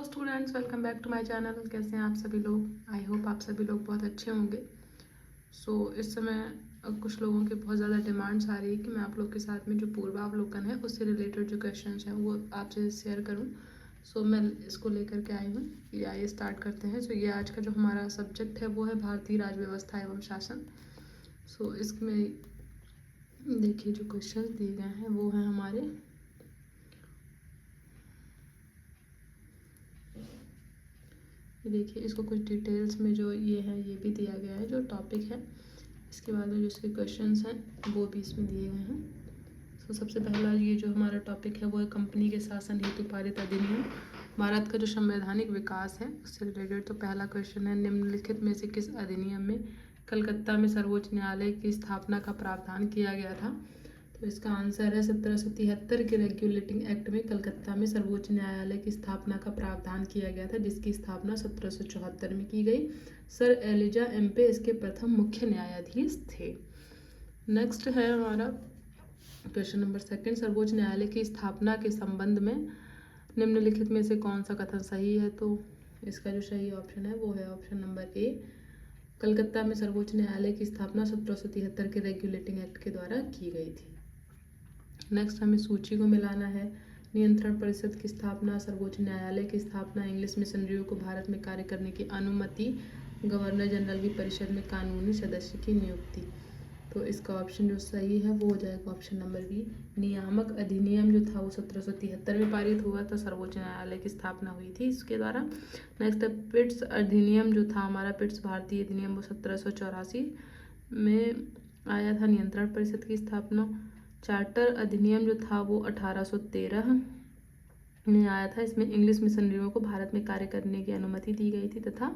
Hello students, welcome back to my channel. कैसे हैं आप सभी लोग? आई होप आप सभी लोग बहुत अच्छे होंगे। इस समय कुछ लोगों की बहुत ज़्यादा डिमांड्स आ रही है कि मैं आप लोग के साथ में जो पूर्वावलोकन है उससे रिलेटेड जो क्वेश्चंस हैं वो आपसे शेयर करूं। मैं इसको लेकर के आई हूँ। आइए स्टार्ट करते हैं। ये आज का जो हमारा सब्जेक्ट है वो है भारतीय राज्य व्यवस्था एवं शासन। इसमें देखिए जो क्वेश्चन दिए गए हैं वो हैं हमारे देखिए, इसको कुछ डिटेल्स में जो ये है ये भी दिया गया है जो टॉपिक है। इसके बाद में जो इसके क्वेश्चंस हैं वो भी इसमें दिए गए हैं। सबसे पहला ये जो हमारा टॉपिक है वो है कंपनी के शासन हेतु पारित अधिनियम। भारत का जो संवैधानिक विकास है उससे रिलेटेड। तो पहला क्वेश्चन है, निम्नलिखित में से किस अधिनियम में कलकत्ता में सर्वोच्च न्यायालय की स्थापना का प्रावधान किया गया था? तो इसका आंसर है 1773 के रेगुलेटिंग एक्ट में कलकत्ता में सर्वोच्च न्यायालय की स्थापना का प्रावधान किया गया था, जिसकी स्थापना 1774 में की गई। सर एलिजा एम्पे इसके प्रथम मुख्य न्यायाधीश थे। नेक्स्ट है हमारा क्वेश्चन नंबर सेकंड, सर्वोच्च न्यायालय की स्थापना के संबंध में निम्नलिखित में से कौन सा कथन सही है? तो इसका जो सही ऑप्शन है वो है ऑप्शन नंबर ए। कलकत्ता में सर्वोच्च न्यायालय की स्थापना 1773 के रेगुलेटिंग एक्ट के द्वारा की गई थी। नेक्स्ट हमें सूची को मिलाना है। नियंत्रण परिषद की स्थापना, सर्वोच्च न्यायालय की स्थापना, इंग्लिश मिशनरियों को भारत में कार्य करने की अनुमति, गवर्नर जनरल की परिषद में कानूनी सदस्य की नियुक्ति। तो इसका ऑप्शन जो सही है वो हो जाएगा ऑप्शन नंबर बी। नियामक अधिनियम जो था वो 1773 में पारित हुआ था, सर्वोच्च न्यायालय की स्थापना हुई थी इसके द्वारा। नेक्स्ट पिट्स अधिनियम जो था हमारा, पिट्स भारतीय अधिनियम वो 1784 में आया था। नियंत्रण परिषद की स्थापना। चार्टर अधिनियम जो था वो 1813 में आया था। इसमें इंग्लिश मिशनरियों को भारत में कार्य करने की अनुमति दी गई थी। तथा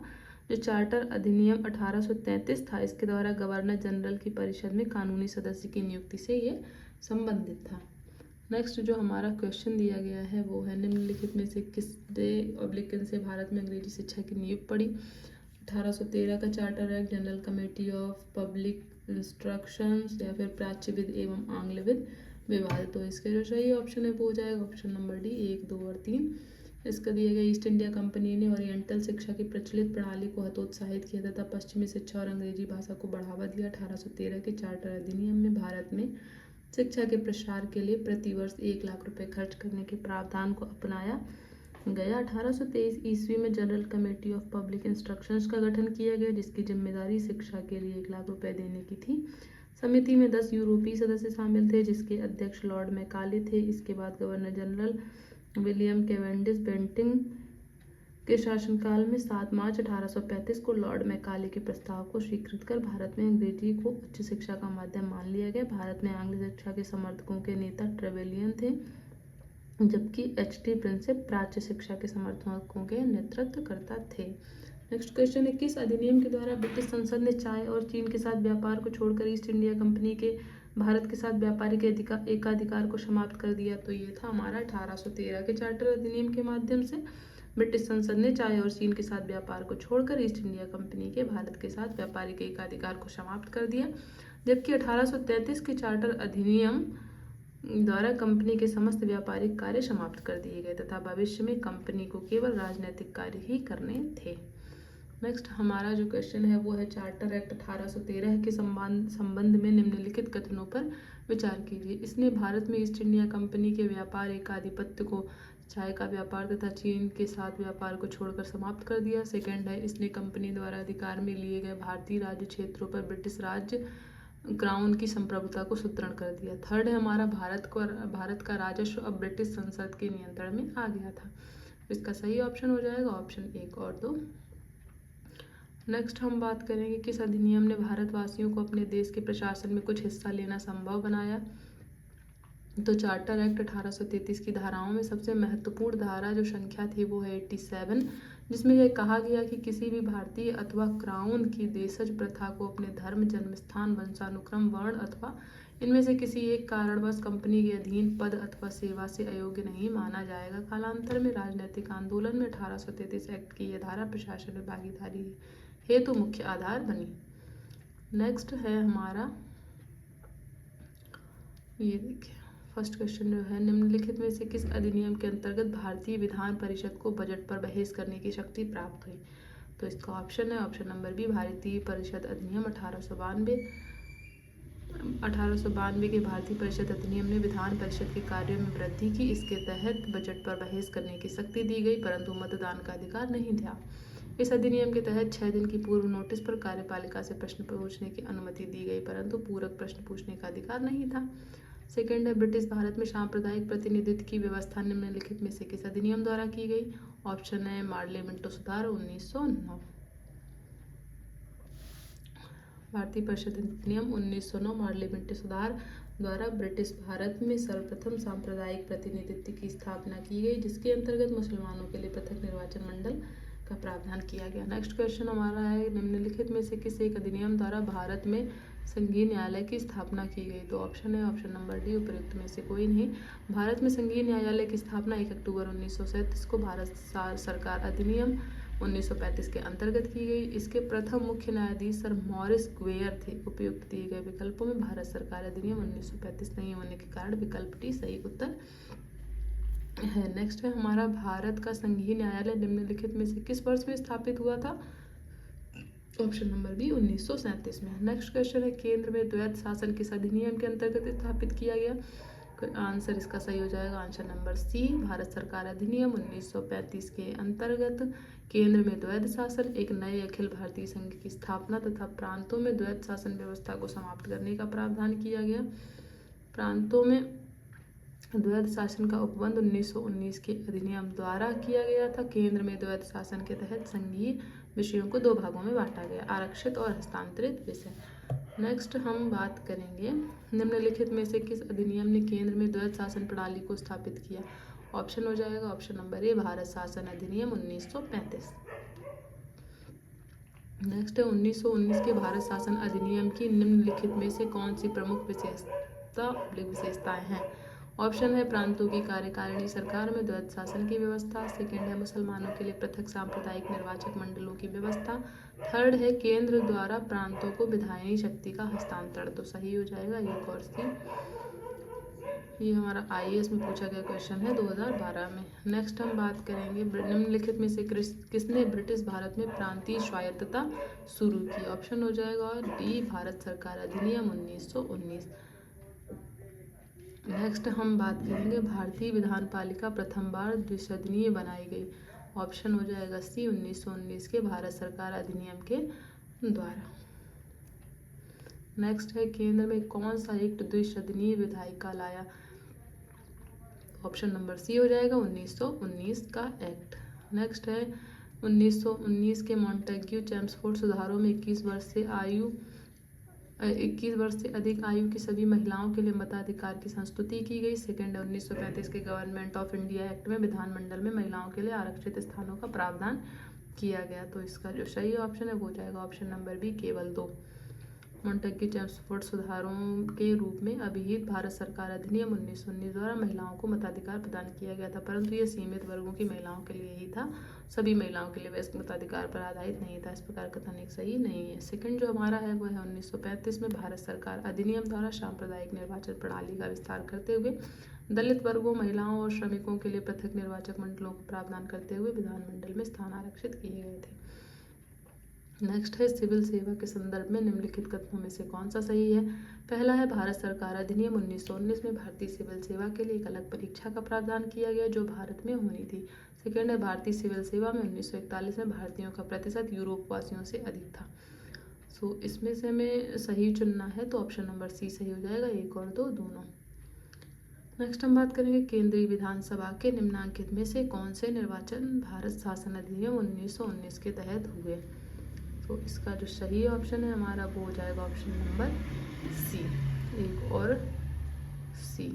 जो चार्टर अधिनियम 1833 था इसके द्वारा गवर्नर जनरल की परिषद में कानूनी सदस्य की नियुक्ति से ये संबंधित था। नेक्स्ट जो हमारा क्वेश्चन दिया गया है वो है, निम्नलिखित में से किस किन से भारत में अंग्रेजी शिक्षा की नींव पड़ी? 1813 का charter act, general committee of public instructions, या फिर प्राच्यविद एवं आंग्लविद विभाग। तो इसका जो सही ऑप्शन है वो हो जाएगा ऑप्शन नंबर डी, 1, 2 और 3। इसका दिया गया, ईस्ट इंडिया कंपनी ने ओरिएंटल शिक्षा की प्रचलित प्रणाली को हतोत्साहित किया तथा पश्चिमी शिक्षा और अंग्रेजी भाषा को बढ़ावा दिया। 1813 के चार्टर अधिनियम में भारत में शिक्षा के प्रसार के लिए प्रतिवर्ष 1 लाख रुपए खर्च करने के प्रावधान को अपनाया गया। 1823 ईस्वी में general committee of public instructions का गठन किया गया, जिसकी जिम्मेदारी शिक्षा के लिए 1 लाख रुपए देने की थी। समिति में 10 यूरोपीय सदस्य शामिल थे, जिसके अध्यक्ष लॉर्ड मैकाले थे। इसके बाद governor general William Cavendish Bentinck के शासनकाल में 7 मार्च 1835 को लॉर्ड मैकाले के प्रस्ताव को स्वीकृत कर भारत में अंग्रेजी को उच्च शिक्षा का माध्यम मान लिया गया। भारत में आंग्ल शिक्षा के समर्थकों के नेता ट्रेवेलियन थे, जबकि एच.टी. प्रिंसिप प्राच्य शिक्षा के समर्थकों के नेतृत्व करता थे। नेक्स्ट क्वेश्चन है, किस अधिनियम के द्वारा ब्रिटिश संसद ने चाय और चीन के साथ व्यापार को छोड़कर ईस्ट इंडिया कंपनी के भारत के साथ व्यापारिक एकाधिकार को समाप्त कर दिया? तो ये था हमारा 1813 के चार्टर अधिनियम के माध्यम से ब्रिटिश संसद ने चाय और चीन के साथ व्यापार को छोड़कर ईस्ट इंडिया कंपनी के भारत के साथ व्यापारिक एकाधिकार को समाप्त कर दिया। जबकि 1833 के चार्टर अधिनियम द्वारा कंपनी के समस्त व्यापारिक कार्य समाप्त कर दिए गए तथा भविष्य में कंपनी को केवल राजनीतिक कार्य ही करने थे। नेक्स्ट हमारा जो क्वेश्चन है वो है, चार्टर एक्ट 1813 के संबंध में निम्नलिखित कथनों पर विचार कीजिए। इसने भारत में ईस्ट इंडिया कंपनी के व्यापार एकाधिपत्य को चाय का व्यापार तथा चीन के साथ व्यापार को छोड़कर समाप्त कर दिया। सेकंड है, इसने कंपनी द्वारा अधिकार में लिए गए भारतीय राज्य क्षेत्रों पर ब्रिटिश राज्य क्राउन की संप्रभुता को सुदृढ़ कर दिया। थर्ड है हमारा, भारत का राजस्व अब ब्रिटिश संसद के नियंत्रण में आ गया था। इसका सही ऑप्शन हो जाएगा ऑप्शन 1 और 2। नेक्स्ट हम बात करेंगे, किस अधिनियम ने भारतवासियों को अपने देश के प्रशासन में कुछ हिस्सा लेना संभव बनाया? तो चार्टर एक्ट 1833 की धाराओं में सबसे महत्वपूर्ण धारा जो संख्या थी वो है 87, जिसमें यह कहा गया कि किसी भी भारतीय अथवा क्राउन की देशज प्रथा को अपने धर्म, जन्मस्थान, वंशानुक्रम, वर्ण अथवा इनमें से किसी एक कारणवश कंपनी के अधीन पद अथवा सेवा से अयोग्य नहीं माना जाएगा। कालांतर में राजनीतिक आंदोलन में 1833 एक्ट की यह धारा प्रशासन में भागीदारी हेतु मुख्य आधार बनी। नेक्स्ट है हमारा, ये देखिए फर्स्ट क्वेश्चन जो है, निम्नलिखित में से किस अधिनियम के अंतर्गत भारतीय विधान परिषद को बजट पर बहस करने की शक्ति प्राप्त हुई? तो इसका ऑप्शन है ऑप्शन नंबर बी, भारतीय परिषद अधिनियम 1892। 1892 के भारतीय परिषद अधिनियम ने विधान परिषद के कार्यों में वृद्धि की। इसके तहत बजट पर बहस करने की शक्ति दी गई, परंतु मतदान का अधिकार नहीं था। इस अधिनियम के तहत 6 दिन की पूर्व नोटिस पर कार्यपालिका से प्रश्न पूछने की अनुमति दी गई, परंतु पूरक प्रश्न पूछने का अधिकार नहीं था। सेकंड है, ब्रिटिश भारत में सांप्रदायिक प्रतिनिधित्व की व्यवस्था निम्नलिखित में से किस अधिनियम द्वारा की गई? ऑप्शन है मार्ले मिंटो सुधार 1909। भारतीय परिषद अधिनियम 1909 मार्ले मिंटो सुधार द्वारा ब्रिटिश भारत में सर्वप्रथम सांप्रदायिक प्रतिनिधित्व की स्थापना की गई, जिसके अंतर्गत मुसलमानों के लिए पृथक निर्वाचन मंडल का प्रावधान किया गया। नेक्स्ट क्वेश्चन हमारा है, निम्नलिखित में से किस एक अधिनियम द्वारा भारत में संघीय न्यायालय की स्थापना की गई? तो ऑप्शन है ऑप्शन नंबर डी, उपयुक्त में से कोई नहीं। भारत में संघीय न्यायालय की स्थापना 1 अक्टूबर 1937 को भारत सरकार अधिनियम 1935 के अंतर्गत की गई। इसके प्रथम मुख्य न्यायाधीश सर मॉरिस ग्वेयर थे। उपयुक्त दिए गए विकल्पों में भारत सरकार अधिनियम 1935 नहीं होने के कारण विकल्प डी सही उत्तर है। नेक्स्ट है हमारा, भारत का संघीय न्यायालय निम्नलिखित में से किस वर्ष में स्थापित हुआ था? ऑप्शन नंबर बी 1937 में। नेक्स्ट क्वेश्चन है, केंद्र में द्वैध शासन किस अधिनियम के अंतर्गत स्थापित किया गया? आंसर इसका सही हो जाएगा आंसर नंबर सी, भारत सरकार अधिनियम 1935 के अंतर्गत केंद्र में द्वैध शासन, एक नए अखिल भारतीय संघ की स्थापना तथा प्रांतों में द्वैध शासन व्यवस्था को समाप्त करने का प्रावधान किया गया। प्रांतों में द्वैध शासन का उपबंध 1919 के अधिनियम द्वारा किया गया था। केंद्र में द्वैध शासन के तहत संघीय विषयों को 2 भागों में बांटा गया, आरक्षित और हस्तांतरित विषय। नेक्स्ट हम बात करेंगे, निम्नलिखित में से किस अधिनियम ने केंद्र में द्वैध शासन प्रणाली को स्थापित किया? ऑप्शन हो जाएगा ऑप्शन नंबर ए, भारत शासन अधिनियम 1935। नेक्स्ट है, 1919 के भारत शासन अधिनियम की निम्नलिखित में से कौन सी प्रमुख विशेषताएं हैं? ऑप्शन है प्रांतों की कार्यकारिणी सरकार में द्वैध शासन की व्यवस्था। सेकंड है मुसलमानों के लिए पृथक सांप्रदायिक निर्वाचक मंडलों की व्यवस्था। थर्ड है केंद्र द्वारा प्रांतों को विधायी शक्ति का हस्तांतरण। तो सही हो जाएगा एक और सी। ये हमारा IAS में पूछा गया क्वेश्चन है 2012 में। नेक्स्ट हम बात करेंगे, निम्नलिखित में से किसने ब्रिटिश भारत में प्रांतीय स्वायत्तता शुरू की? ऑप्शन हो जाएगा डी, भारत सरकार अधिनियम 1919। नेक्स्ट हम बात करेंगे, भारतीय विधान पालिका प्रथम बार द्विसदनीय बनाई गई। ऑप्शन हो जाएगा सी, 1919 के भारत सरकार अधिनियम के द्वारा। नेक्स्ट है, केंद्र में कौन सा एक्ट द्विसदनीय विधायिका लाया? ऑप्शन नंबर सी हो जाएगा 1919 का एक्ट। नेक्स्ट है, 1919 के मॉन्टेग्यू चेम्सफोर्ड सुधारों में 21 वर्ष से अधिक आयु की सभी महिलाओं के लिए मताधिकार की संस्तुति की गई। सेकेंड है, 1935 के गवर्नमेंट ऑफ इंडिया एक्ट में विधानमंडल में महिलाओं के लिए आरक्षित स्थानों का प्रावधान किया गया। तो इसका जो सही ऑप्शन है वो जाएगा ऑप्शन नंबर बी, केवल 2। मॉन्टेग्यू चेम्सफोर्ड सुधारों के रूप में अभिहित भारत सरकार अधिनियम 1919 द्वारा महिलाओं को मताधिकार प्रदान किया गया था, परंतु यह सीमित वर्गों की महिलाओं के लिए ही था, सभी महिलाओं के लिए वैसे मताधिकार पर आधारित नहीं था। इस प्रकार कथन एक सही नहीं है। सेकंड जो हमारा है वो है 1935 में भारत सरकार अधिनियम द्वारा सांप्रदायिक निर्वाचन प्रणाली का विस्तार करते हुए दलित वर्गों, महिलाओं और श्रमिकों के लिए पृथक निर्वाचक मंडलों को प्रावधान करते हुए विधानमंडल में स्थान आरक्षित किए गए थे। नेक्स्ट है, सिविल सेवा के संदर्भ में निम्नलिखित कथनों में से कौन सा सही है? पहला है, भारत सरकार अधिनियम 1919 में भारतीय सिविल सेवा के लिए एक अलग परीक्षा का प्रावधान किया गया जो भारत में होनी थी। सेकंड है, भारतीय सिविल सेवा में 1941 में भारतीयों का प्रतिशत यूरोप वासियों से अधिक था। सो इसमें से हमें सही चुनना है, तो ऑप्शन नंबर सी सही हो जाएगा, 1 और 2 दोनों। नेक्स्ट हम बात करेंगे, केंद्रीय विधानसभा के निम्नांकित में से कौन से निर्वाचन भारत शासन अधिनियम 1919 के तहत हुए? तो इसका जो सही ऑप्शन है हमारा वो हो जाएगा ऑप्शन नंबर सी, 1 और सी।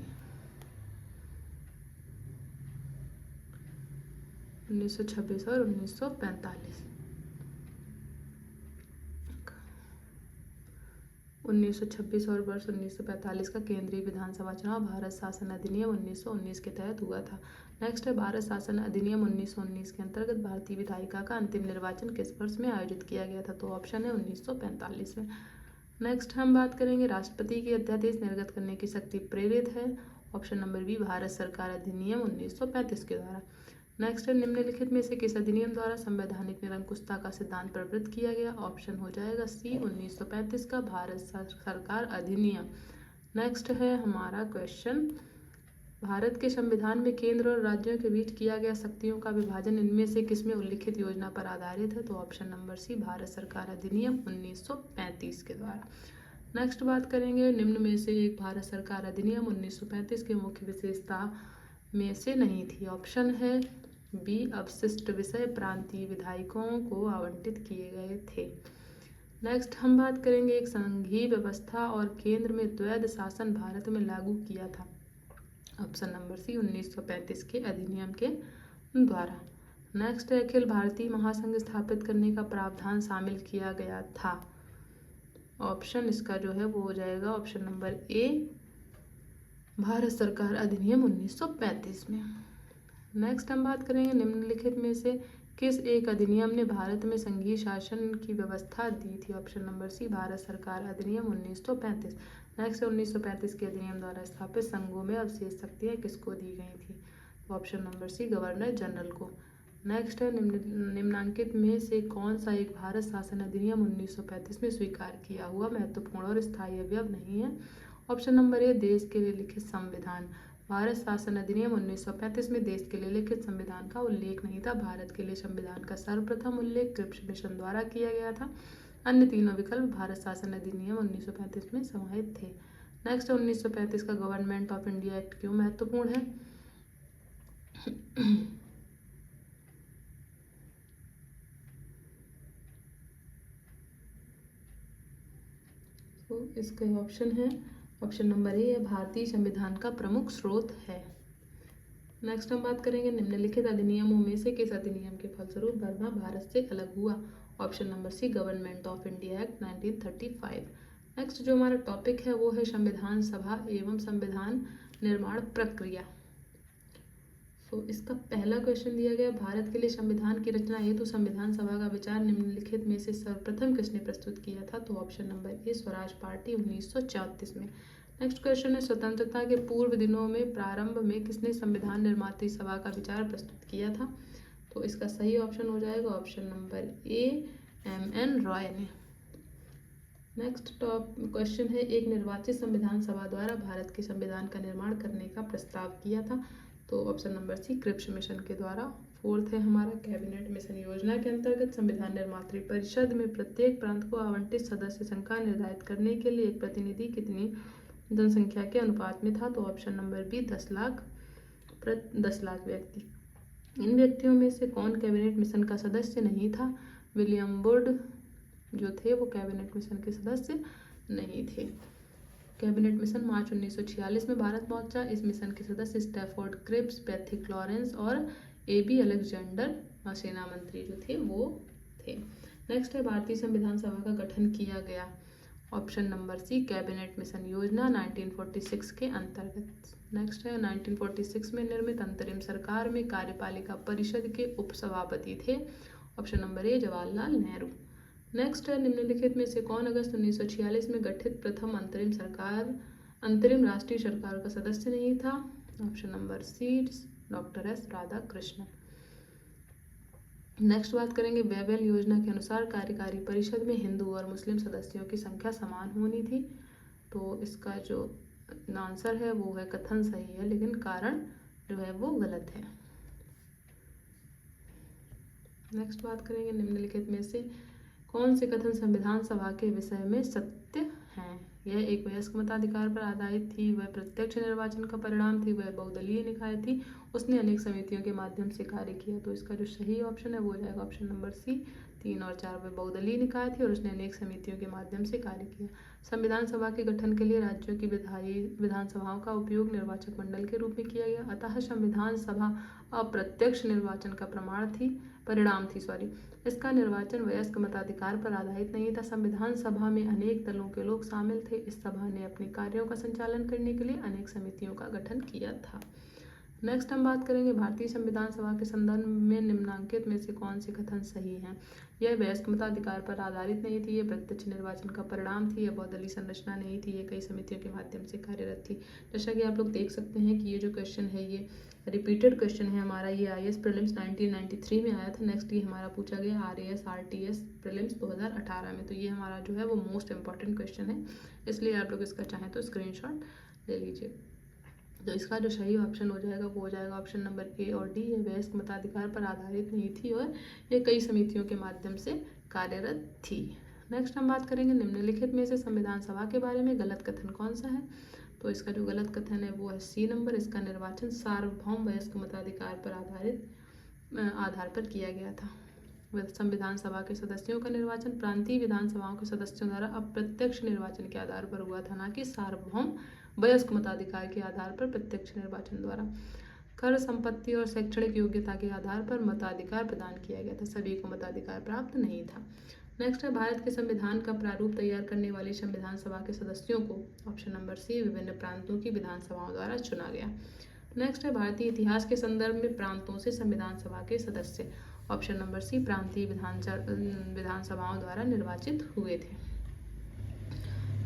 1926 और 1945। 1926 और वर्ष 1945 का केंद्रीय विधानसभा चुनाव भारत शासन अधिनियम 1919 के तहत हुआ था। नेक्स्ट है, भारत शासन अधिनियम 1919 के अंतर्गत भारतीय विधायिका का अंतिम निर्वाचन किस वर्ष में आयोजित किया गया था? तो ऑप्शन है 1945 में। नेक्स्ट हम बात करेंगे, राष्ट्रपति की अध्यादेश निर्गत करने की शक्ति प्रेरित है। ऑप्शन नंबर बी भारत सरकार अधिनियम 1935 के द्वारा। नेक्स्ट है, निम्नलिखित में से किस अधिनियम द्वारा संवैधानिक निरंकुशता का सिद्धांत प्रवृत्त किया गया? ऑप्शन हो जाएगा सी 1935 का भारत सरकार अधिनियम। नेक्स्ट है हमारा क्वेश्चन, भारत के संविधान में केंद्र और राज्यों के बीच किया गया शक्तियों का विभाजन इनमें से किसमें उल्लिखित योजना पर आधारित है? तो ऑप्शन नंबर सी भारत सरकार अधिनियम 1935 के द्वारा। नेक्स्ट बात करेंगे, निम्न में से एक भारत सरकार अधिनियम 1935 की मुख्य विशेषता में से नहीं थी? ऑप्शन है बी अवशिष्ट विषय प्रांतीय विधायकों को आवंटित किए गए थे। नेक्स्ट हम बात करेंगे, एक संघीय व्यवस्था और केंद्र में द्वैध शासन भारत में लागू किया था? ऑप्शन नंबर सी 1935 के अधिनियम के द्वारा। नेक्स्ट है, अखिल भारतीय महासंघ स्थापित करने का प्रावधान शामिल किया गया था? ऑप्शन इसका जो है वो हो जाएगा ऑप्शन नंबर ए भारत सरकार अधिनियम 1935 में। नेक्स्ट हम बात करेंगे, निम्नलिखित में से किस एक अधिनियम ने भारत में संघीय शासन की व्यवस्था दी थी? ऑप्शन नंबर सी भारत सरकार अधिनियम 1935। नेक्स्ट 1935 के अधिनियम द्वारा स्थापित संघों में अवशेष शक्तियाँ किसको दी गई थी? Option number C governor general को। नेक्स्ट है, निम्नांकित में से कौन सा एक भारत शासन अधिनियम 1935 में स्वीकार किया हुआ महत्वपूर्ण और स्थायी अवयव नहीं है? ऑप्शन नंबर ए देश के लिए लिखित संविधान। भारत शासन अधिनियम 1935 में देश के लिए लिखित संविधान का उल्लेख नहीं था। भारत के लिए संविधान का सर्वप्रथम उल्लेख क्रिप्स मिशन द्वारा किया गया था। अन्य तीनों विकल्प भारत शासन अधिनियम 1935 में समाहित थे। नेक्स्ट 1935 का गवर्नमेंट ऑफ इंडिया एक्ट क्यों महत्वपूर्ण है? तो इसका ऑप्शन है ऑप्शन नंबर ए है भारतीय संविधान का प्रमुख स्रोत है। नेक्स्ट हम बात करेंगे, निम्नलिखित अधिनियमों में से किस अधिनियम के फलस्वरूप बर्मा भारत से अलग हुआ? Option number C government of India act 1935। Next जो हमारा टॉपिक है वो है संविधान सभा एवं संविधान निर्माण प्रक्रिया। तो इसका पहला क्वेश्चन दिया गया, भारत के लिए संविधान की रचना हेतु संविधान सभा का विचार निम्नलिखित में से सर्वप्रथम किसने प्रस्तुत किया था? तो ऑप्शन नंबर ए स्वराज पार्टी 1934 में। नेक्स्ट क्वेश्चन है, स्वतंत्रता के पूर्व दिनों में प्रारंभ में किसने संविधान निर्मात्री सभा का विचार प्रस्तुत किया था? तो इसका सही ऑप्शन हो जाएगा option number A M N. Roy ने। नेक्स्ट टॉप क्वेश्चन है, एक निर्वाचित संविधान सभा द्वारा भारत के संविधान का निर्माण करने का प्रस्ताव किया था? तो option number C Cripps mission के द्वारा। फोर्थ है हमारा, कैबिनेट मिशन योजना के अंतर्गत संविधान निर्मात्री परिषद में प्रत्येक प्रांत को आवंटित सदस्य संख्या निर्धारित करने के लिए एक प्रतिनिधि कितनी जनसंख्या के अनुपात में था? तो option number B 10 lakh 10 lakh व्यक्ति। इन व्यक्तियों में से कौन कैबिनेट मिशन का सदस्य नहीं था? विलियम वुड जो थे वो कैबिनेट मिशन के सदस्य नहीं थे। कैबिनेट मिशन मार्च 1946 में भारत पहुंचा। इस मिशन के सदस्य स्टैफोर्ड क्रिप्स, पैथिक लॉरेंस और ए.बी. अलेक्जेंडर सेना मंत्री जो थे वो थे। नेक्स्ट है, भारतीय संविधान सभा का गठन किया गया? Option number C cabinet mission योजना 1946 के अंतर्गत। नेक्स्ट है, 1946 में निर्मित अंतरिम सरकार में कार्यपालिका परिषद के उपसभापति थे? ऑप्शन नंबर ए जवाहरलाल नेहरू। नेक्स्ट है, निम्नलिखित में से कौन अगस्त 1946 में गठित प्रथम अंतरिम राष्ट्रीय सरकार का सदस्य नहीं था? Option number C doctor S Radhakrishnan. Next बात करेंगे, बेबेल योजना के अनुसार कार्यकारी परिषद में हिंदू और मुस्लिम सदस्यों की संख्या समान होनी थी। तो इसका जो आंसर है वो है कथन सही है, लेकिन कारण जो है वो गलत है। नेक्स्ट बात करेंगे, निम्नलिखित में से कौन से कथन संविधान सभा के विषय में सत्य हैं? यह एक वयस्क मताधिकार पर आधारित थी, वह प्रत्यक्ष निर्वाचन का परिणाम थी, वह बहुदलीय निकाय थी, उसने अनेक समितियों के माध्यम से कार्य किया। तो इसका जो सही ऑप्शन है वो हो जाएगा ऑप्शन नंबर सी 3 और 4। वह बहुदलीय निकाय थी और उसने अनेक समितियों के माध्यम से कार्य किया। संविधान सभा के गठन के लिए राज्यों की विधानसभाओं का उपयोग निर्वाचक मंडल के रूप में किया गया। अतः संविधान सभा अप्रत्यक्ष निर्वाचन का परिणाम थी। इसका निर्वाचन वयस्क मताधिकार पर आधारित नहीं था। संविधान सभा में अनेक दलों के लोग शामिल थे। इस सभा ने अपने कार्यों का संचालन करने के लिए अनेक समितियों का गठन किया था। नेक्स्ट हम बात करेंगे भारतीय संविधान सभा के संदर्भ में निम्नलिखित में से कौन से कथन सही हैं। यह वयस्क मताधिकार पर आधारित नहीं थी, यह प्रत्यक्ष निर्वाचन का परिणाम थी, यह बहुदलीय संरचना नहीं थी, ये कई समितियों के माध्यम से कार्यरत थी। जैसा कि आप लोग देख सकते हैं कि ये जो क्वेश्चन है ये रिपीटेड क्वेश्चन है हमारा। ये IAS प्रीलिम्स 1993 में आया था। नेक्स्ट ये हमारा पूछा गया RAS RTS प्रीलिम्स 2018 में। तो ये हमारा जो है वो मोस्ट इंपॉर्टेंट क्वेश्चन है, इसलिए आप लोग इसका चाहें तो स्क्रीनशॉट ले लीजिए। तो इसका जो सही ऑप्शन हो जाएगा वो हो जाएगा ऑप्शन नंबर A और D। ये वयस्क मताधिकार पर आधारित नहीं थी और ये कई समितियों के माध्यम से कार्यरत थी। नेक्स्ट हम बात करेंगे निम्नलिखित में से संविधान सभा के बारे में गलत कथन कौन सा है। तो इसका जो गलत कथन है वो है C नंबर। इसका निर्वाचन सार्वभौम वयस्क मताधिकार पर आधार पर किया गया था। संविधान सभा के सदस्यों का निर्वाचन प्रांतीय विधानसभाओं के सदस्यों द्वारा अप्रत्यक्ष निर्वाचन के आधार पर हुआ था, ना कि सार्वभौम वयस्क मताधिकार के आधार पर प्रत्यक्ष निर्वाचन द्वारा। कर, संपत्ति और शैक्षणिक योग्यता के आधार पर मताधिकार प्रदान किया गया था, सभी को मताधिकार प्राप्त नहीं था। नेक्स्ट है भारत के संविधान का प्रारूप तैयार करने वाली संविधान सभा के सदस्यों को ऑप्शन नंबर C विभिन्न प्रांतों की विधानसभाओं द्वारा चुना गया। नेक्स्ट है भारतीय इतिहास के संदर्भ में प्रांतों से संविधान सभा के सदस्य ऑप्शन नंबर C प्रांतीय विधानसभाओं द्वारा निर्वाचित हुए थे।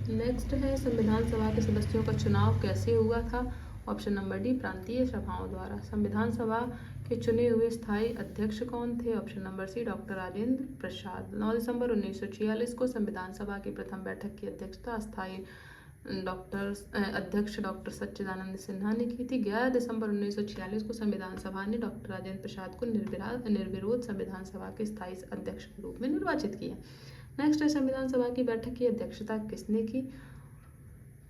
नेक्स्ट है संविधान सभा के सदस्यों का चुनाव कैसे हुआ था। ऑप्शन नंबर D प्रांतीय सभाओं द्वारा। संविधान सभा के चुने हुए स्थायी अध्यक्ष कौन थे। Option number C doctor Rajendra Prasad. 9 दिसंबर 1946 को संविधान सभा की प्रथम बैठक की अध्यक्षता स्थायी अध्यक्ष डॉक्टर सच्चिदानंद सिन्हा ने की थी। 11 दिसंबर 1946 को संविधान सभा ने डॉक्टर राजेंद्र प्रसाद को निर्विरोध संविधान सभा के स्थायी अध्यक्ष के रूप में निर्वाचित किया। नेक्स्ट है संविधान सभा की बैठक की अध्यक्षता किसने की।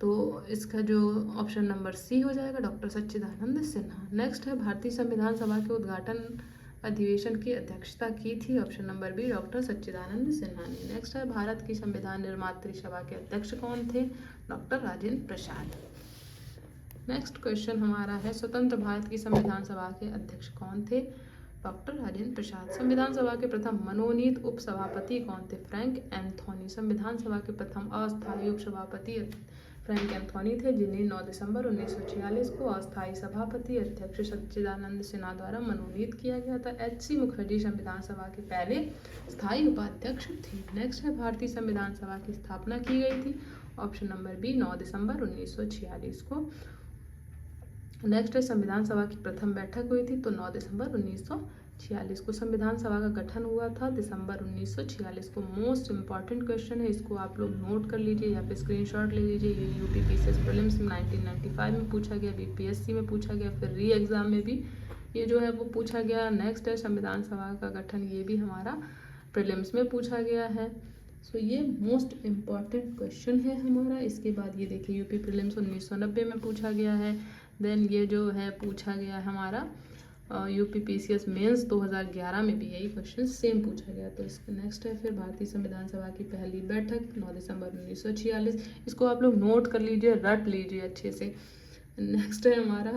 तो इसका जो ऑप्शन नंबर C हो जाएगा डॉक्टर सच्चिदानंद सिन्हा। नेक्स्ट है भारतीय संविधान सभा के उद्घाटन अधिवेशन की अध्यक्षता की थी। ऑप्शन नंबर B डॉक्टर सच्चिदानंद सिन्हा ने। नेक्स्ट है भारत की संविधान निर्मात्री सभा के अध्यक्ष कौन थे। डॉक्टर राजेंद्र प्रसाद। नेक्स्ट क्वेश्चन हमारा है स्वतंत्र भारत की संविधान सभा के अध्यक्ष कौन थे। डॉक्टर राजेंद्र प्रसाद। संविधान सभा के प्रथम मनोनीत उपसभापति कौन थे। Frank Anthony. संविधान सभा के प्रथम अस्थायी उपसभापति फ्रैंक एंथोनी थे, जिन्हें 9 दिसंबर 1946 को अस्थायी सभापति अध्यक्ष सच्चिदानंद सिन्हा द्वारा मनोनीत किया गया था। HC मुखर्जी संविधान सभा के पहले स्थायी उपाध्यक्ष थे। नेक्स्ट है भारतीय संविधान सभा की स्थापना की गई थी। ऑप्शन नंबर B 9 दिसंबर 1946 को। नेक्स्ट है संविधान सभा की प्रथम बैठक हुई थी तो 9 दिसंबर 1946 को। संविधान सभा का गठन हुआ था दिसंबर 1946 को। मोस्ट इंपॉर्टेंट क्वेश्चन है, इसको आप लोग नोट कर लीजिए या फिर स्क्रीनशॉट ले लीजिए। ये UPPCS प्रीलिम्स 1995 में पूछा गया, BPSC में पूछा गया, फिर री एग्जाम में भी ये जो है वो पूछा गया। नेक्स्ट है संविधान सभा का गठन, ये भी हमारा प्रीलिम्स में पूछा गया है। सो ये मोस्ट इम्पॉर्टेंट क्वेश्चन है हमारा। इसके बाद ये देखिए UP प्रीलिम्स 1990 में पूछा गया है। देन ये जो है पूछा गया है हमारा UPPCS मेंस 2011 में भी यही क्वेश्चन सेम पूछा गया। तो इसका नेक्स्ट है फिर भारतीय संविधान सभा की पहली बैठक 9 दिसंबर 1946। इसको आप लोग नोट कर लीजिए, रट लीजिए अच्छे से। नेक्स्ट है हमारा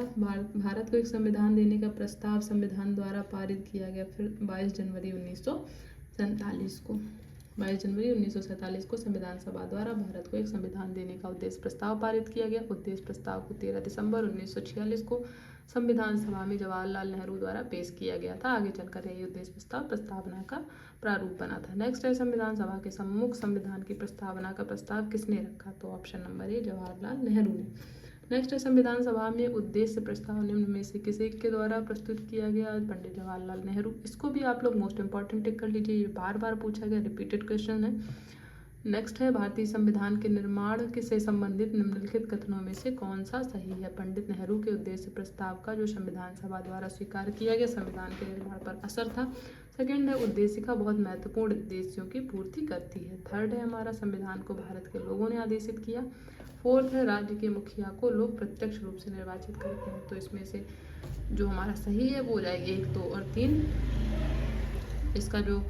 भारत को एक संविधान देने का प्रस्ताव संविधान द्वारा पारित किया गया फिर 22 जनवरी 1947 को। 22 जनवरी 1947 को संविधान सभा द्वारा भारत को एक संविधान देने का उद्देश्य प्रस्ताव पारित किया गया। उद्देश्य प्रस्ताव को 13 दिसंबर 1946 को संविधान सभा में जवाहरलाल नेहरू द्वारा पेश किया गया था। आगे चलकर यही उद्देश्य प्रस्ताव प्रस्तावना का प्रारूप बना था। नेक्स्ट है संविधान सभा के सम्मुख संविधान की प्रस्तावना का प्रस्ताव किसने रखा। तो option number A Jawaharlal Nehru ने। नेक्स्ट है संविधान सभा में उद्देश्य प्रस्ताव निम्न में से किसी के द्वारा प्रस्तुत किया गया। पंडित जवाहरलाल नेहरू। इसको भी आप लोग मोस्ट इंपॉर्टेंट टिक कर लीजिए, ये बार बार पूछा गया, रिपीटेड क्वेश्चन है। नेक्स्ट है भारतीय संविधान के निर्माण से संबंधित निम्नलिखित कथनों में से कौन सा सही है। पंडित नेहरू के उद्देश्य प्रस्ताव का जो संविधान सभा द्वारा स्वीकार किया गया संविधान के निर्माण पर असर था। सेकेंड है उद्देशिका बहुत महत्वपूर्ण उद्देश्यों की पूर्ति करती है। थर्ड है हमारा संविधान को भारत के लोगों ने आदेशित किया। फोर्थ है राज्य के मुखिया को लोग प्रत्यक्ष रूप से निर्वाचित करते हैं। तो इसमें से जो हमारा सही है वो हो जाएगी 1, 2 और 3। इसका जो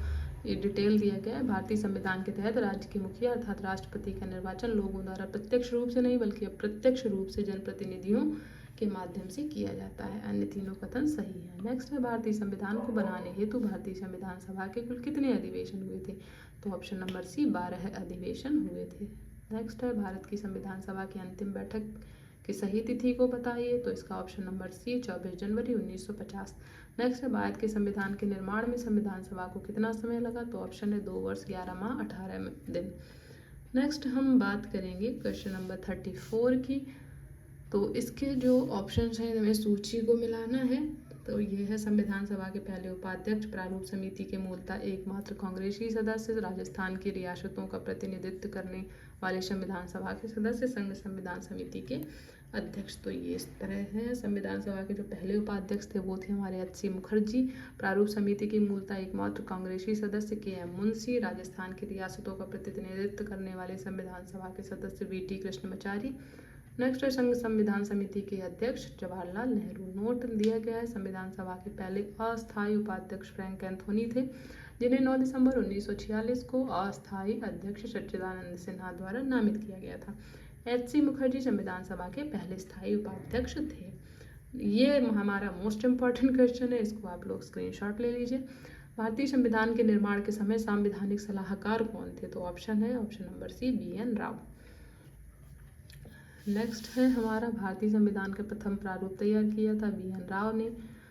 ये डिटेल दिया गया है, भारतीय संविधान के तहत राज्य के मुखिया अर्थात राष्ट्रपति का निर्वाचन लोगों द्वारा प्रत्यक्ष रूप से नहीं बल्कि अप्रत्यक्ष रूप से जनप्रतिनिधियों के माध्यम से किया जाता है। अन्य तीनों कथन सही है। नेक्स्ट है भारतीय संविधान को बनाने हेतु भारतीय संविधान सभा के कुल कितने अधिवेशन हुए थे। तो ऑप्शन नंबर C 12 अधिवेशन हुए थे। नेक्स्ट है भारत की संविधान सभा की अंतिम बैठक की सही तिथि को बताइए, तो इसका ऑप्शन नंबर सी 24 जनवरी 1950। नेक्स्ट है भारत के संविधान के निर्माण में संविधान सभा को कितना समय लगा, तो ऑप्शन है 2 वर्ष 11 माह 18 दिन। नेक्स्ट हम बात करेंगे क्वेश्चन नंबर 34 की। तो इसके जो ऑप्शंस हैं हमें सूची को मिलाना है। तो ये है संविधान सभा के पहले उपाध्यक्ष, प्रारूप समिति के मूलतः एकमात्र कांग्रेसी सदस्य, राजस्थान की रियासतों का प्रतिनिधित्व करने वाले संविधान सभा के सदस्य, संघ संविधान समिति के अध्यक्ष। तो ये इस तरह है। संविधान सभा के जो पहले उपाध्यक्ष थे वो थे हमारे एच.सी. मुखर्जी, प्रारूप समिति की मूलतः एकमात्र कांग्रेसी सदस्य के.एम. मुंशी, राजस्थान की रियासतों का प्रतिनिधित्व करने वाले संविधान सभा के सदस्य वी.टी. कृष्णमाचारी। नेक्स्ट है संघ संविधान समिति के अध्यक्ष जवाहरलाल नेहरू। नोट दिया गया है संविधान सभा के पहले अस्थायी उपाध्यक्ष फ्रैंक एंथोनी थे, जिन्हें 9 दिसंबर 1946 को अस्थायी अध्यक्ष सच्चिदानंद सिन्हा द्वारा नामित किया गया था। एच.सी. मुखर्जी संविधान सभा के पहले स्थायी उपाध्यक्ष थे। ये हमारा मोस्ट इम्पॉर्टेंट क्वेश्चन है, इसको आप लोग स्क्रीनशॉट ले लीजिए। भारतीय संविधान के निर्माण के समय संवैधानिक सलाहकार कौन थे, तो ऑप्शन है option number C B N. Rau. Next है हमारा भारतीय संविधान का प्रथम प्रारूप तैयार किया था बी.एन. राव ने।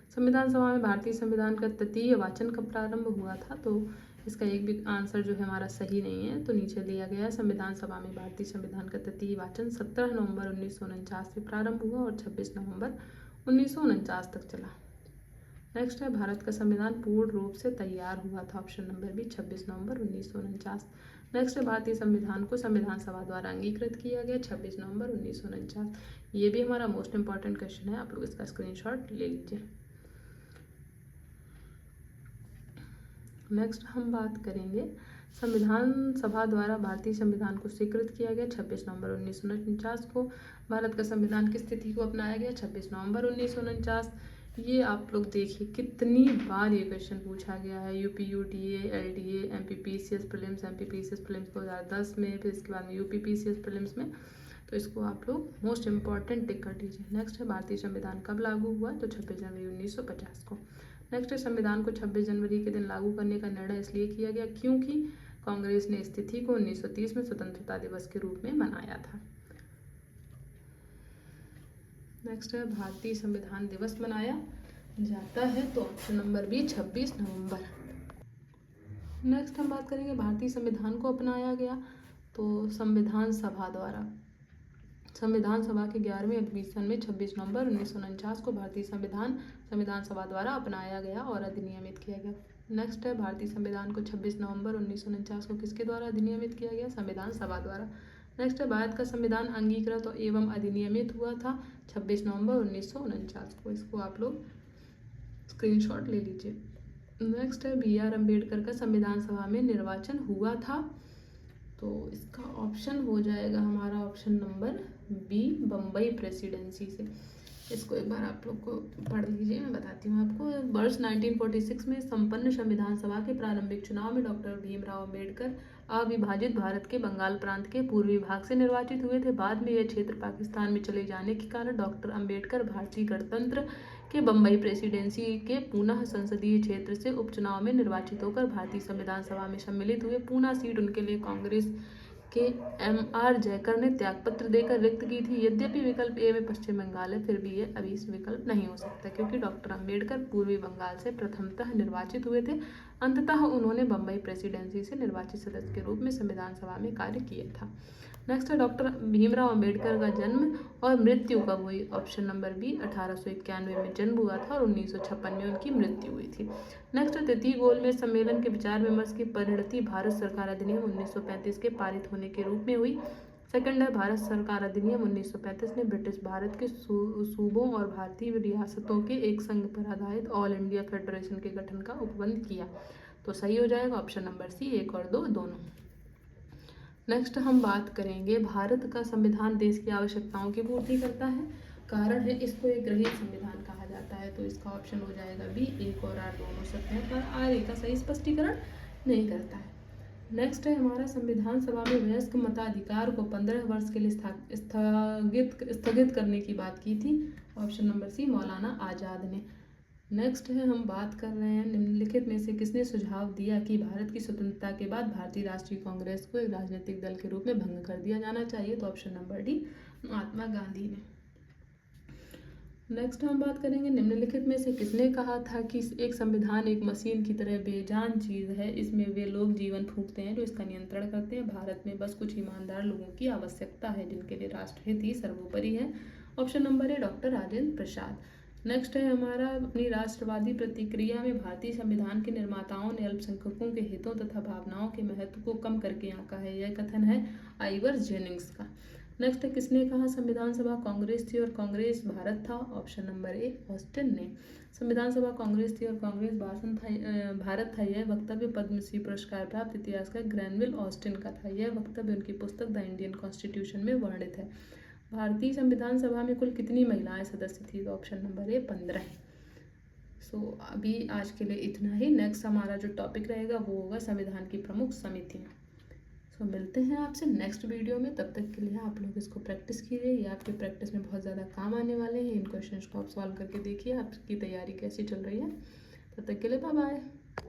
संविधान सभा में भारतीय संविधान का तृतीय वाचन कब प्रारंभ हुआ था, तो इसका एक भी आंसर जो है हमारा सही नहीं है, तो नीचे दिया गया है संविधान सभा में भारतीय संविधान का तृतीय वाचन 17 नवंबर 1949 से प्रारंभ हुआ और 26 नवंबर 1949 तक चला। नेक्स्ट है भारत का संविधान पूर्ण रूप से तैयार हुआ था, ऑप्शन नंबर बी 26 नवंबर 1949। नेक्स्ट है भारतीय संविधान को संविधान सभा द्वारा अंगीकृत किया गया 26 नवंबर 1949। ये भी हमारा मोस्ट इंपॉर्टेंट क्वेश्चन है, आप लोग इसका स्क्रीनशॉट ले लीजिए। नेक्स्ट हम बात करेंगे संविधान सभा द्वारा भारतीय संविधान को स्वीकृत किया गया 26 नवंबर 1949 को। भारत का संविधान किस तिथि को अपनाया गया, 26 नवंबर 1949। ये आप लोग देखिए कितनी बार ये क्वेश्चन पूछा गया है, UPUTA, LDA, MPPCS prelims, MPPCS prelims 2010 में, फिर इसके बाद में यूपीपीसीएस प्रीलिम्स में। तो इसको आप लोग मोस्ट इम्पॉर्टेंट टिक कर दीजिए। नेक्स्ट है भारतीय संविधान कब लागू हुआ, तो 26 जनवरी 1950 को। नेक्स्ट है संविधान को 26 जनवरी के दिन लागू करने का निर्णय इसलिए किया गया क्योंकि कांग्रेस ने इस तिथि को 1930 में स्वतंत्रता दिवस के रूप में मनाया था। नेक्स्ट है भारतीय संविधान दिवस मनाया जाता है, तो ऑप्शन नंबर बी 26 नवंबर। नेक्स्ट हम बात करेंगे भारतीय संविधान को अपनाया गया, तो संविधान सभा द्वारा। संविधान सभा के 11वें अधिवेशन में 26 नवंबर 1949 को भारतीय संविधान सभा द्वारा अपनाया गया और अधिनियमित किया गया। नेक्स्ट है भारतीय संविधान को 26 नवंबर 1949 को किसके द्वारा अधिनियमित किया गया, संविधान सभा द्वारा। नेक्स्ट है भारत का संविधान अंगीकृत एवं अधिनियमित हुआ था 26 नवंबर 1949 को। इसको आप लोग स्क्रीनशॉट ले लीजिए। नेक्स्ट है बी.आर. अम्बेडकर का संविधान सभा में निर्वाचन हुआ था, तो इसका ऑप्शन हो जाएगा हमारा option number B Bombay presidency से। इसको एक बार आप लोग को पढ़ लीजिए, मैं बताती हूँ आपको। वर्ष 1946 में संपन्न संविधान सभा के प्रारंभिक चुनाव में डॉक्टर भीमराव अम्बेडकर अविभाजित भारत के बंगाल प्रांत के पूर्वी भाग से निर्वाचित हुए थे। बाद में यह क्षेत्र पाकिस्तान में चले जाने के कारण डॉक्टर अम्बेडकर भारतीय गणतंत्र के बम्बई प्रेसिडेंसी के पूना संसदीय क्षेत्र से उपचुनाव में निर्वाचित होकर भारतीय संविधान सभा में सम्मिलित हुए। पूना सीट उनके लिए कांग्रेस के एम.आर. जयकर ने त्यागपत्र देकर रिक्त की थी। यद्यपि विकल्प ए में पश्चिम बंगाल है, फिर भी ये अभी इस विकल्प नहीं हो सकता क्योंकि डॉक्टर अम्बेडकर पूर्वी बंगाल से प्रथमतः निर्वाचित हुए थे। अंततः उन्होंने बम्बई प्रेसिडेंसी से निर्वाचित सदस्य के रूप में संविधान सभा में कार्य किया था। नेक्स्ट है डॉक्टर भीमराव अम्बेडकर का जन्म और मृत्यु कब हुई, ऑप्शन नंबर बी 1891 में जन्म हुआ था और 1956 में उनकी मृत्यु हुई थी। नेक्स्ट है तृतीय गोलमेज सम्मेलन के विचार विमर्श की परिणति भारत सरकार अधिनियम 1935 के पारित होने के रूप में हुई। सेकंड है भारत सरकार अधिनियम 1935 ने ब्रिटिश भारत के सूबों और भारतीय रियासतों के एक संघ पर आधारित ऑल इंडिया फेडरेशन के गठन का उपबंध किया। तो सही हो जाएगा ऑप्शन नंबर सी 1 और 2 दोनों। नेक्स्ट हम बात करेंगे भारत का संविधान देश की आवश्यकताओं की पूर्ति करता है, कारण है इसको एक ग्रहीत संविधान कहा जाता है। तो इसका ऑप्शन हो जाएगा बी 1 और 8 दोनों सत्य है, पर आर का सही स्पष्टीकरण नहीं करता है। नेक्स्ट है हमारा संविधान सभा में वयस्क मताधिकार को 15 वर्ष के लिए स्थगित करने की बात की थी, ऑप्शन नंबर सी मौलाना आज़ाद ने। नेक्स्ट है हम बात कर रहे हैं निम्नलिखित में से किसने सुझाव दिया कि भारत की स्वतंत्रता के बाद भारतीय राष्ट्रीय कांग्रेस को एक राजनीतिक दल के रूप में भंग कर दिया जाना चाहिए, तो option number D Mahatma Gandhi ने। नेक्स्ट हम बात करेंगे निम्नलिखित में से किसने कहा था कि एक संविधान एक मशीन की तरह बेजान चीज़ है, इसमें वे लोग जीवन फूंकते हैं जो इसका नियंत्रण करते हैं। भारत में बस कुछ ईमानदार लोगों की आवश्यकता है जिनके लिए राष्ट्रहित ही सर्वोपरि है। ऑप्शन नंबर है डॉक्टर राजेंद्र प्रसाद। नेक्स्ट है हमारा अपनी राष्ट्रवादी प्रतिक्रिया में भारतीय संविधान के निर्माताओं ने अल्पसंख्यकों के हितों तथा भावनाओं के महत्व को कम करके आंका है। यह कथन है आइवर जेनिंग्स का। नेक्स्ट है किसने कहा संविधान सभा कांग्रेस थी और कांग्रेस भारत था। ऑप्शन नंबर ए ऑस्टिन ने। संविधान सभा कांग्रेस थी और कांग्रेस भारत था, यह वक्तव्य पद्मश्री पुरस्कार प्राप्त इतिहासकार ग्रैनविल ऑस्टिन का था। यह वक्तव्य उनकी पुस्तक द इंडियन कॉन्स्टिट्यूशन में वर्णित है। भारतीय संविधान सभा में कुल कितनी महिलाएं सदस्य थी? तो ऑप्शन नंबर ए 15। सो अभी आज के लिए इतना ही। नेक्स्ट हमारा जो टॉपिक रहेगा वो होगा संविधान की प्रमुख समितियाँ। सो मिलते हैं आपसे नेक्स्ट वीडियो में। तब तक के लिए आप लोग इसको प्रैक्टिस कीजिए, ये आपकी प्रैक्टिस में बहुत ज़्यादा काम आने वाले हैं। इन क्वेश्चंस को आप सॉल्व करके देखिए आपकी तैयारी कैसी चल रही है। तब तक के लिए बाय बाय।